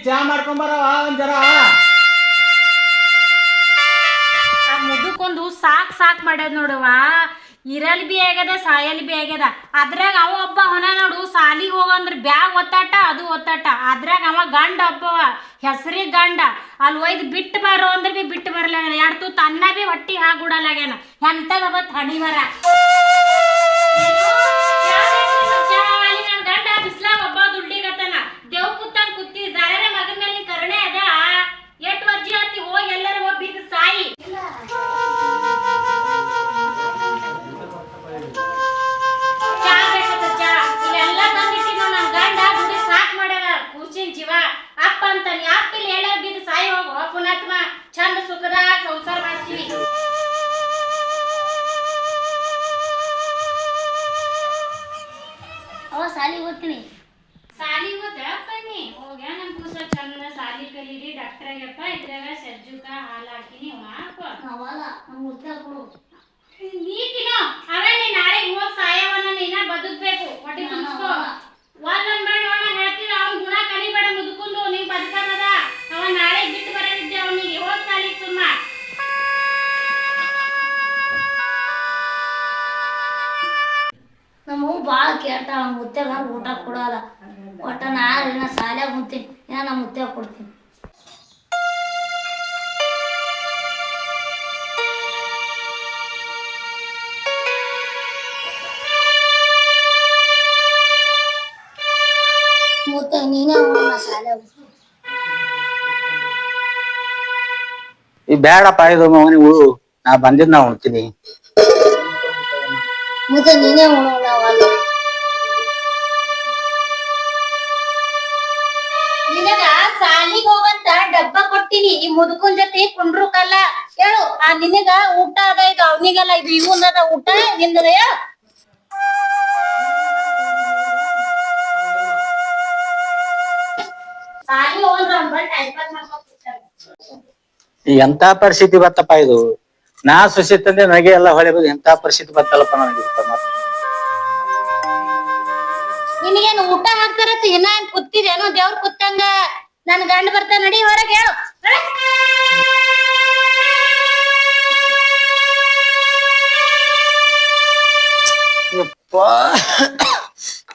ಚಾ ಮಾಡ್ಕೊಂಬರವ ಒಂದ್ ಜರ. ಆ ಮುದುಕೊಂದು ಸಾಕ್ ಮಾಡ್ಯದ ನೋಡುವ. ಇರಲ್ ಬಿ ಆಗ್ಯದ ಸಾಯಲ್ ಬಿ ಆಗ್ಯದ. ಅದ್ರಾಗ ಅವ ಒಬ್ಬ ಹೊನ ನೋಡು ಸಾಲಿಗೆ ಹೋಗಂದ್ರ ಬ್ಯಾಗ್ ಒತ್ತಾಟ ಅದು ಒತ್ತಾಟ. ಅದ್ರಾಗ ಅವ ಗಂಡ ಒಬ್ಬವ ಹೆಸರಿ ಗಂಡ ಅಲ್ಲಿ ಒಯ್ದು ಬಿಟ್ಟು ಬಾರೋ ಅಂದ್ರೆ ಬಿ ಬಿಟ್ಟು ಬರಲಾಗ್ಯಾನ. ಎರಡು ತೂತ್ ಅನ್ನ ಬಿ ಹೊಟ್ಟಿ ಹಾಗುಡಲಾಗ್ಯಾನ. ಎಂತದವ ತಣಿವರ ಗಂಡ ಬಿಸ್ಲಾಗ ಒಬ್ಬ ದುಡ್ಡಿಗತನ ದೇವ್ ಕೂತಾನ ಕೂತಿ ದಾರ ಮಗನ ಮೇಲೆ ಕರುಣೆ ಅದ. ಎಟ್ ವಜ್ಜಿ ಹತ್ತಿ ಹೋಗಿ ಎಲ್ಲರೂ ಒಬ್ಬಿದ್ದು ಸಾಯಿ. ಜೀವ ಅಪ್ಪ ಅಂತಾನೆ ಅಪ್ಪಿಲ್ ಹೇಳ ಬಿದ್ದು ಸಾಯಿ ಹೋಗು ಪುನಾತ್ಮ. ಚಂದ ಸುಖದಾಗ ಸಂಸಾರ ಮಾಡ್ತೀವಿ. ಅವ ಸಾಲಿಗೆ ಹೋಗ್ತೀನಿ. ಸಾಲಿಗೆ ಹೋಗ್ತಪ್ಪ ನೀ ಹೋಗ್ಯ ನಮ್ ಕೂಸ ಚಂದ ಸಾಲಿ ಕಲೀರಿ ಡಾಕ್ಟರ್ ಆಗ್ಯಪ್ಪ. ಇದ್ರಾಗ ಸಜ್ಜುಕ ಹಾಲು ಹಾಕಿನಿ ಹಾಪ. ಅವಲ್ಲ ನಮ್ ಮುದ್ದೆ ಕೊಡು ನೀ ತಿನ್ನೋ. ಅವೇ ನೀ ನಾಳೆ ಹೋಗಿ ಸಾಯವನ್ನ ನೀನ ಬದುಕ್ಬೇಕು. ಹೊಟ್ಟೆ ತುಂಬಿಸ್ಕೋ. ಒಂದೊಂದ್ ಮಾಡಿ ನೋಡ ಹೇಳ್ತೀವಿ. ಅವ್ನ ಗುಣ ಕಲಿಬೇಡ ಮುದುಕೊಂಡು ನೀವ್ ಬದುಕದ. ಅವ ನಾಳೆ ಬಿಟ್ಟು ಬರದಿದ್ದೆ ಅವನಿಗೆ ಹೋಗ್ ಸಾಲಿಗೆ ಸುಮ್ಮ. ನಮ್ಮ ಭಾಳ ಕೇಳ್ತಾಳ. ಮುತ್ತೆಗ ಊಟ ಕೊಡಲ್ಲ. ಒಟ್ಟ ನಾ ಸಾಲ್ಯಾಗ ಕುಂತೀನಿ ನಮ್ಮ ಮುತ್ತೆಗ ಕೊಡ್ತೀನಿ. ಮುತ್ತೆ ನೀನೇ ಸಾಲ್ಯಾಗ ಈ ಬ್ಯಾಡಪ್ಪ ಇದು ಮಗನಿ ಉಳು. ನಾ ಬಂದಿದ್ ನಾ ಉಣ್ತೀನಿ. ಮುತ್ತೆ ನೀನೇ ಉಣವಲ್ಲ. ನಿನಗ ಸಾಲಿಗೆ ಹೋಗಂತ ಡಬ್ಬ ಕೊಟ್ಟಿನಿ. ಈ ಮುದುಕನ್ ಜೊತೆ ಕುಂಡ್ರುಕಲ್ಲ ಹೇಳು. ಆ ನಿನಗ ಊಟ ಅದ ಇದು ಅವನಿಗಲ್ಲ. ಇದು ಇವನದ ಊಟ ನಿಂದದ. ಸಾಲಿ ಹೋದ್ರ ಟೈಮ್ ಪಾಸ್ ಮಾಡ್ಕೊತಿರ್ತಾರೆ. ಎಂತ ಪರಿಸ್ಥಿತಿ ಬತ್ತಪ್ಪ ಇದು. ನಾ ಸುಶಿ ತಂದೆ ನಗೆ ಎಲ್ಲ ಹೊಳೆ ಬಂದು ಎಂತ ಪರಿಸ್ಥಿತಿ ಬತ್ತಲ್ಲಪ್ಪ ನನಗೆ. ನಿನಗೇನು ಊಟ ಹಾಕ್ತಾರತ್ತ ಇನ್ನ ಕೂತಿದೇನೋ ದೇವ್ರ ಕೂತಂಗ. ನನ್ ಗಂಡ ಬರ್ತಾನ ನಡಿ ಹೊರಗೆ ಹೇಳು.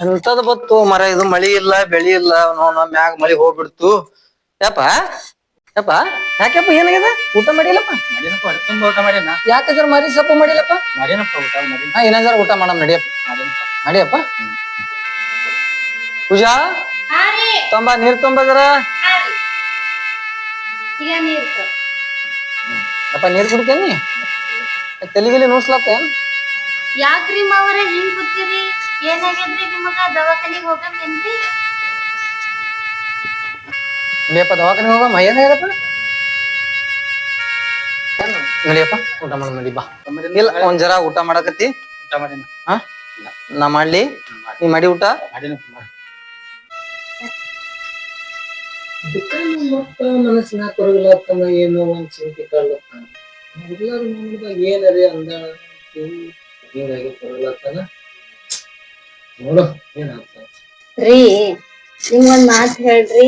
ಎಂತದ ಬತ್ತು ಮರ ಇದು. ಮಳಿ ಇಲ್ಲ ಬೆಳಿ ಇಲ್ಲ. ಮ್ಯಾಗ ಮಳಿ ಹೋಗ್ಬಿಡ್ತು. ಯಪ್ಪ ಯಪ್ಪ ಯಾಕೆಪ್ಪ ಏನಾಗ್ಯದ? ಊಟ ಮಾಡಿಲ್ಲಪ್ಪ? ಊಟ ಮಾಡಿನ. ಯಾಕಂದ್ರ ಮರಿ ಸೊಪ್ಪು ಮಾಡಿಲ್ಲಪ್ಪ? ಮಾಡಿನಪ್ಪ ಊಟ ಮಾಡಿ. ಇನ್ನೊಂದ್ಸಲ ಊಟ ಮಾಡಮ್ ನಡಿಯಪ್ಪ. ನಡಿಯಪ್ಪ. ಪೂಜಾ ತೊಂಬ ನೀರ್ ತುಂಬದ್ರ. ಅಪ್ಪ ನೀರ್ ಕುಡಿತೇನಿ. ತೆಲಿಗಿಲಿ ನುಸ್ಲತ್ತ ಏನ್? ಯಾಕ್ರಿ ಮಾವರ ಹಿಂಗ್ ಕೂತೀರಿ? ಏನಾಗ್ಯದ್ರಿ ನಿಮಗ? ದವಾಖಾನಿಗೆ ಹೋಗಬೇಕೇನ್ರಿ? ನಡಿಯಪ್ಪ ದವಾಖಾನಿಗೆ ಹೋಗಮ್ಮ. ಏನಾಗ್ಯದಪ್ಪ? ನಡಿಯಪ್ಪ ಊಟ ಮಾಡ. ನಡಿ ಬಾ. ಇಲ್ಲ ಒಂದ್ ಜರ ಊಟ ಮಾಡಕತ್ತಿ. ಊಟ ಮಾಡಿನ. ಹಾ ನಾ ಮಾಡ್ಲಿ? ನೀ ಮಾಡಿ ಊಟ? ಮನಸ್ಸಿನ ಕೊರಗಲತ್ತನ ಏನೋ ಒಂದ್ ಚಿಂತೆ ಕಾಡ್ಲತ್ತ. ಎಲ್ಲಾರು ನೋಡಿದಾಗ ಏನರಿ ಅಂದ ಹಿಂಗಾಗಿ ಕೊರಗಲತ್ತನ. ನೋಡು ಏನಾಗ್ತದ ರೀ. ನಿಮ್ಗೊಂದ್ ಮಾತು ಹೇಳ್ರಿ.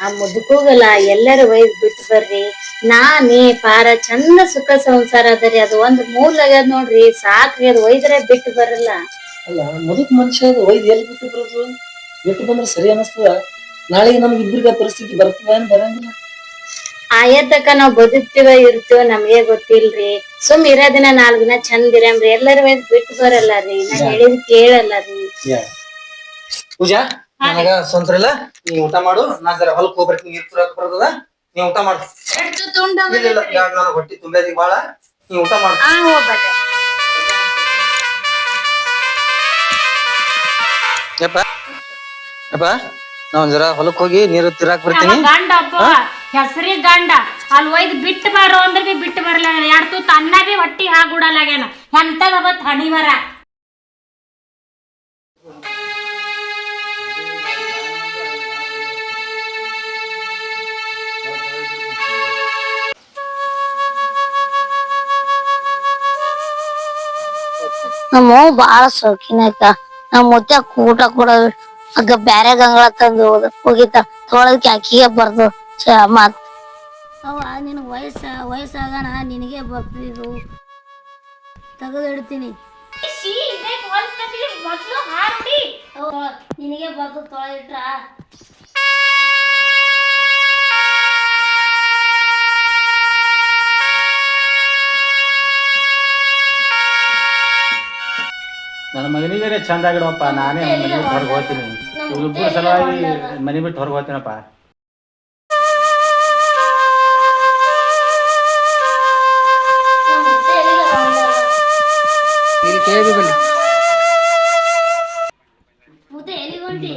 ಆ ಮುದುಕೋಗಲ್ಲ ಎಲ್ಲಾರು ಒಯ್ದ್ ಬಿಟ್ಟು ಬರ್ರಿ. ನಾನೇ ಪಾರ ಚಂದ ಸುಖ ಸಂಸಾರ ಅದರಿ. ಅದು ಒಂದ್ ಮೂಲ್ ಆಗ್ಯದ ನೋಡ್ರಿ. ಸಾಕ್ರಿ. ಅದು ಒಯ್ದ್ರೆ ಬಿಟ್ಟು ಬರಲ್ಲ. ಅಲ್ಲ ಮುದುಕ್ ಮನುಷ್ಯ ಒಯ್ದು ಎಲ್ಲಿ ಬಿಟ್ಟು ಬರೋದು? ಬಿಟ್ಟು ಬಂದ್ರೆ ಸರಿ ಅನಸ್ತದ? ನಾಳೆಗೆ ನಮ್ಗೆ ಇಬ್ಬರಿಗೆ ಪರಿಸ್ಥಿತಿ ಬರ್ತದ ಏನ್ ಬರಂಗಿಲ್ಲ? ಆಯತಕ್ಕ ನಾವ್ ಬದುಕ್ತಿವ ಇರ್ತೀವ ನಮ್ಗೆ ಗೊತ್ತಿಲ್ರಿ. ಸುಮ್ ಇರೋ ದಿನ 4 ದಿನ ಚಂದ ಇರಮ್ರಿ. ಎಲ್ಲರೂ ಒಯ್ದ್ ಬಿಟ್ಟು ಬರಲ್ಲ ರೀ. ನಾ ಹೇಳಿದ್ ಕೇಳಲ್ಲ ರೀ. ಪೂಜಾ ನನಗ ಸ್ವಂತ ಇಲ್ಲ. ನೀ ಊಟ ಮಾಡು. ನಾ ಜರ ಹೊಲಕ್ ಹೋಗ್ಬರ್ತೀನಿ. ನೀರ್ ಕುಡಿಯಾಕ ಬರ್ತದ. ನೀ ಊಟ ಮಾಡು. ಇಲ್ಲ ನಾನು ಹೊಟ್ಟಿ ತುಂಬ್ಯಾದ ಬಾಳ. ನೀ ಊಟ ಮಾಡು. ಯಪ್ಪ ಯಪ್ಪ ನಾ ಒಂದ್ ಜರ ಹೊಲಕ್ ಹೋಗಿ ನೀರು ತಿರಾಕ್ ಬರ್ತೀನಿ. ಗಂಡ ಒಬ್ಬ ಹೆಸರಿ ಗಂಡ ಅಲ್ಲಿ ಒಯ್ದು ಬಿಟ್ಟು ಬಾರೋ ಅಂದ್ರೆ ಬಿ ಬಿಟ್ಟು ಬರಲಾಗ್ಯಾನ. ಎರಡು ತೂತ್ ಅನ್ನ ಬಿ ಹೊಟ್ಟಿ ಹಾಗುಡಲಾಗ್ಯಾನ. ಎಂತದವ ತಣಿವರ. ನಮ್ಮ ಬಾಳ ಸೌಕಿನ ಆಯ್ತ. ನಮ್ಮ ಮುತ್ತೆ ಊಟ ಕೊಡೋದು ಆಗ ಬ್ಯಾರೆ ಗಂಗಳ ತಂದು ಹೋಗಿತ್ತ ತೊಳದಕ್ಕೆ ಅಕ್ಕಿಗೆ ಬರ್ದು ಮತ್ ಅವ ನಿನ್ ವಯಸ್ಸಾಗಣ ನಿನಗೆ ಬರ್ತಿದ್ದು ತೆಗೆದು ಇಡ್ತೀನಿ ನಿನಗೆ ಬರ್ದು ತೊಳೆದಿಟ್ರ ನನ್ನ ಮಗನಿಗೆ ಚಂದ ಆಗಿಡಪ್ಪ. ನಾನೇ ಮನೆ ಬಿಟ್ಟು ಹೊರಗೆ ಹೋಗ್ತೀನಿ. ಇವ್ರಿಬ್ಬರು ಸಲುವಾಗಿ ಮನೆ ಬಿಟ್ಟು ಹೊರಗೆ ಹೋಗ್ತೀನಪ್ಪ. ಇಲ್ಲಿ ಕೇಳಿ ಬಲ್ಲಿ ಮುದ್ದೆ ಎಲ್ಲಿ ಹೊಂಟಿ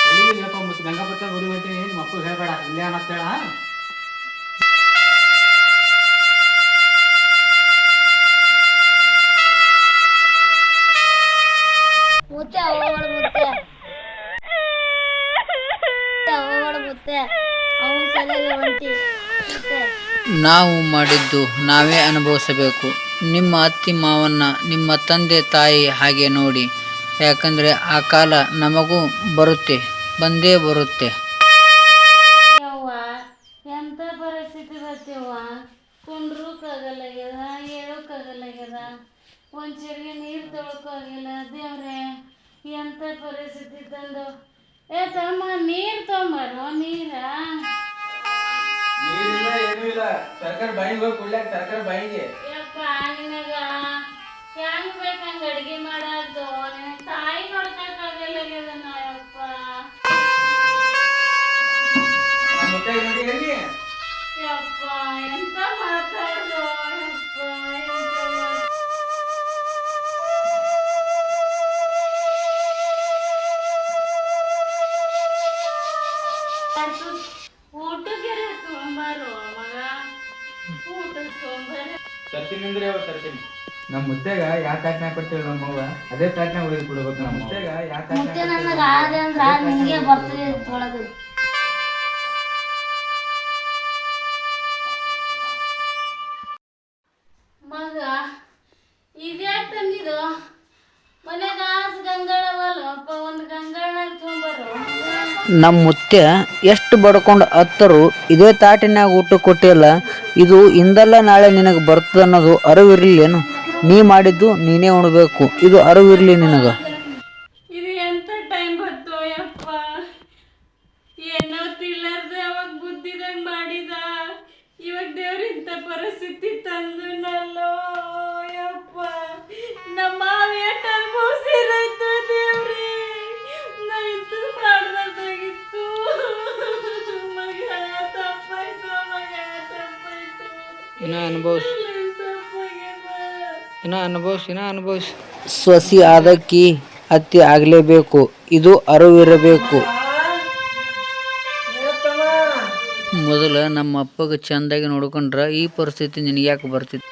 ಎಲ್ಲಿಗಿಲ್ಲಪ್ಪ ಮುತ್ತು ಗಂಗಾಪುರ ಗುಡಿ ಹೋಗ್ತೀನಿ. ಮಕ್ಕಳು ಹೇಳ್ಬೇಡ ಇಲ್ಲೇ ಅನ್ನತ್ತೇಳ. ಮುತ್ತೆ ಹೋಗೋಣ ಮುತ್ತೆ ಅವನು ಸಲಿಗೆ ಹೊಂಟಿ ಮುತ್ತೆ ನಾವು ಮಾಡಿದ್ದು ನಾವೇ ಅನುಭವಿಸಬೇಕು. ನಿಮ್ಮ ಅತ್ತಿ ಮಾವನ್ನ ನಿಮ್ಮ ತಂದೆ ತಾಯಿ ಹಾಗೆ ನೋಡಿ, ಯಾಕಂದರೆ ಆ ಕಾಲ ನಮಗೂ ಬಂದೇ ಬರುತ್ತೆ. ಯವ್ವ ಎಂತ ಪರಿಸ್ಥಿತಿ ಬರ್ತೇವ. ಕುಂಡ್ರಕ್ಕಾಗಲ್ಲಾಗ್ಯದ, ಹೇಳೋಕ್ಕಾಗಲ್ಲಾಗ್ಯದ, ಒಂದ್ ಚೆರಿಗೆ ನೀರು ತೊಳಕಾಗಿಲ್ಲ. ದೇವ್ರೆ ಎಂತ ಪರಿಸ್ಥಿತಿ ತಂದು ಏ ತಮ್ಮ ನೀರ್ ತೊಂಬಾರೋ ನೀರ. ನೀರಿಲ್ಲ ಏನೂ ಇಲ್ಲ. ಸರ್ಕಾರ ಬಾಯಿಗೆ ಹೋಗಿ ಕುಡ್ಲಾಕ ಸರ್ಕಾರ ಬಾಯಿಗೆ. ಯಪ್ಪ ನಿನಗ ಹೆಂಗ್ ಬೇಕಂಗ ಅಡ್ಗೆ ಮಾಡಾರ್ದು ನಿನ್ನ ತಾಯಿ ನೋಡ್ಕಾಗಲ್ಲಾಗ್ಯದ ಯಪ್ಪ. ನಮ್ಮ ಮುತ್ತಾಗಿ ನೋಡಿ ಎಲ್ಲಿ ಯಪ್ಪ ಎಂತ ಮಾತಾಡ್ದು ಯಪ್ಪ ಊಟಕ್ಕೆ ತೊಂಬಾರು ಮಗ, ಊಟಕ್ಕೆ ತೊಂಬಾರ. ತರ್ತೀನಿ ಅಂದ್ರೆ ಯಾವಾಗ ತರ್ತೀನಿ. ನಮ್ಮ ಮುತ್ತೆಗ ಯಾವ ತಾಟ್ನಾಗ ಕೊಡ್ತೀವಿ ನಮ್ಮ ಅವ್ವ ಅದೇ ತಾಟ್ನಾಗ ಉಳಿದು ಕೊಡ್ಬೇಕು. ನಮ್ಮ ಮುತ್ತೆಗ ಯಾವ ಮುತ್ತೆ ನನಗ ಆದೆ ಅಂದ್ರ ನಿನಗೆ ಬರ್ತದೆ ತೊಳೆದು ಮಗ ಇದ್ಯಾಕೆ ತಂದಿದ್ದು ಮನೆಗ ಗಂಗಳವಲ್ಲಪ್ಪ, ಒಂದು ಗಂಗಳನ್ನ ತೊಂಬಾರು. ನಮ್ಮ ಮುತ್ಯ ಎಷ್ಟು ಬಡ್ಕೊಂಡು ಹತ್ತರು ಇದೇ ತಾಟಿನಾಗ ಊಟ ಕೊಟ್ಟಿಲ್ಲ. ಇದು ಇಂದಲ್ಲ ನಾಳೆ ನಿನಗೆ ಬರ್ತದ ಅನ್ನೋದು ಅರಿವಿರ್ಲೇನು? ನೀ ಮಾಡಿದ್ದು ನೀನೇ ಉಣ್ಬೇಕು, ಇದು ಅರಿವಿರ್ಲಿ ನಿನಗ. ಇದು ಎಂತ ಟೈಮ್ ಬಂತು ಯಪ್ಪ. ಏನೋ ತಿಳ್ಳರ್ದೆ ಅವಾಗ ಬುದ್ಧಿದಂಗ್ ಮಾಡಿದ. ಇವಾಗ ದೇವ್ರ ಇಂಥ ಪರಿಸ್ಥಿತಿ ತಂದನಲ್ಲೋ ಯಪ್ಪ. ನಮ್ಮ ಏಟ್ ಅನುಭವಿಸಿರೈತು ದೇವ್ರಿ. ನಾ ಇದು ಮಾಡ್ಬಾರ್ದಾಗಿತ್ತು ಮಗ. ತಪ್ಪಾಯ್ತು ಮಗ, ತಪ್ಪಾಯ್ತು. ಇನ್ನ ಅನುಭವಿಸ್ ತಪ್ಪಾಗ್ಯದ. ಇನ್ನ ಅನುಭವಿಸ್. ಸ್ವಸಿ ಆದಕ್ಕಿ ಅತ್ತಿ ಆಗಲೇಬೇಕು, ಇದು ಅರಿವಿರಬೇಕು. ಮೊದಲ ನಮ್ಮ ಅಪ್ಪಗೆ ಚಂದಾಗಿ ನೋಡ್ಕೊಂಡ್ರ ಈ ಪರಿಸ್ಥಿತಿ ನಿನಗ್ಯಾಕೆ ಬರ್ತಿತ್ತು?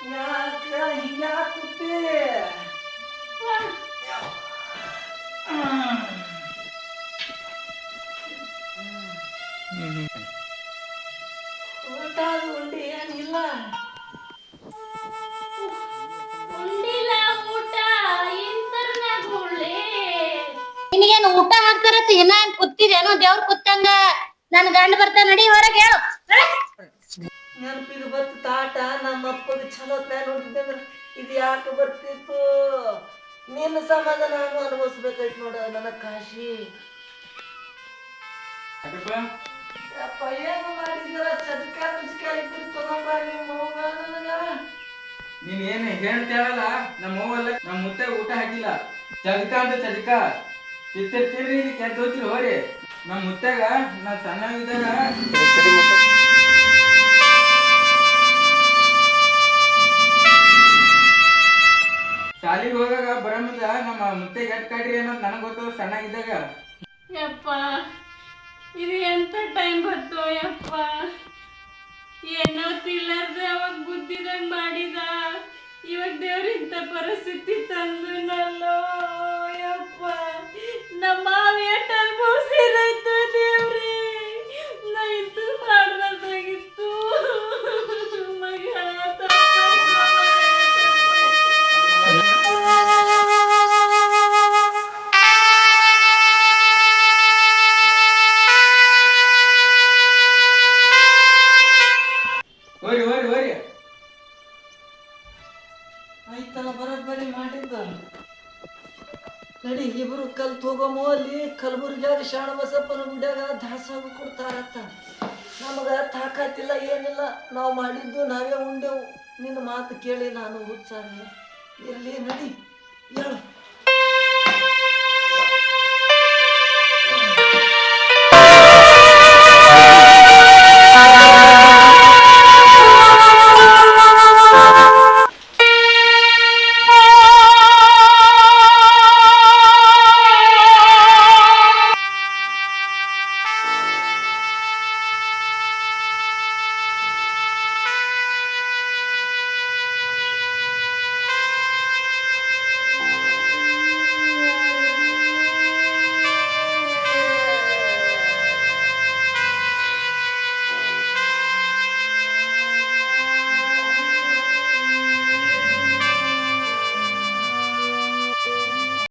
ಉಂಡಿಲ್ಲ ಊಟ ಇಂತರ್ನ್ಯಾಗ ಉಳ್ಳಿ. ನಿನಗೇನು ಊಟ ಹಾಕ್ತಾರತ್ತ ಇನ್ನ ಕೂತಿದೇನೋ ದೇವ್ರ ಕೂತಂಗ. ನನ್ ಗಂಡ ಬರ್ತಾನ ನಡಿ ಹೊರಗೆ ಹೇಳು. ನೆನಪಿಗೆ ಬರ್ತಿತ್ತು ಆಟ. ನಮ್ಮ ಅಪ್ಪಗೆ ಚಲೋ ನೋಡಿದ್ದಂದ್ರ ಇದು ಯಾಕೆ ಬರ್ತಿತ್ತು? ನಿನ್ನ ಸಂಬಂಧ ನಾನು ಅನುಭವಿಸ್ಬೇಕಾಯ್ತು ನೋಡ ನನ್ನ ಕಾಶಿ. ಅಪ್ಪ ಏನು ಮಾಡಿದ್ರ ಚಜಕ ಮುಜಕ ಇದ್ರು ತಗೊಂಬ ನಿಮ್ಮ ಅವ್ವ ನನಗ. ನೀನ್ ಏನ್ ಹೇಳ್ತೇವಲ್ಲ ನಮ್ಮ ಅವ್ವಲ್ಲ ನಮ್ಮ ಮುತ್ತಾಗ ಊಟ ಹಾಕಿಲ್ಲ. ಚದಕ ಅಂತ ಚದಕ ತಿರ್ತಿರ್ತೀರಿ ಇಲ್ಲಿ ಕೆಟ್ಟ ಹೋಗ್ತಿರಿ ಹೋರಿ. ನಮ್ಮ ಮುತ್ತಾಗ ನಾ ಸಣ್ಣವಿದ್ದಾಗ ಶಾಲಿಗೆ ಹೋಗಾಗ ಬರಮುಂದ ನಮ್ಮ ಮುತ್ತೆಗೆ ಎಟ್ ಕಾಡ್ರಿ ಅನ್ನೋದು ನನಗೆ ಗೊತ್ತದ ಸಣ್ಣಗಿದ್ದಾಗ. ಯಪ್ಪ ಇದು ಎಂತ ಟೈಮ್ ಬಂತು ಯಪ್ಪ. ಏನೋ ತಿಳ್ಳರ್ದೆ ಅವಾಗ ಬುದ್ಧಿದಂಗ್ ಮಾಡಿದ. ಇವಾಗ ದೇವ್ರ ಇಂಥ ಪರಿಸ್ಥಿತಿ ತಂದನಲ್ಲೋ ಯಪ್ಪ. ನಮ್ಮ ಏಟ್ ಅನುಭವಿಸಿರೈತು ದೇವ್ರಿ. ನಾ ಇಂತ ಮಾಡ್ಬಾರ್ದಾಗಿತ್ತು ಮಗ. ಇಬ್ರು ಕಲ್ತು ಹೋಗಮೋ ಅಲ್ಲಿ ಕಲಬುರ್ಗಿಯಾಗ ಶಾಣಬಸಪ್ಪನ ಗುಡ್ಯಾಗ ದಾಸೋಗ ಕೊಡ್ತಾರತ್ತ. ನಮಗ ತಾಕತ್ತಿಲ್ಲ ಏನಿಲ್ಲ, ನಾವು ಮಾಡಿದ್ದು ನಾವೇ ಉಂಡೆವು. ನಿನ್ನ ಮಾತು ಕೇಳಿ ನಾನು ಹುಚ್ಚಾನೆ. ಇರ್ಲಿ ನಡಿ ಹೇಳು.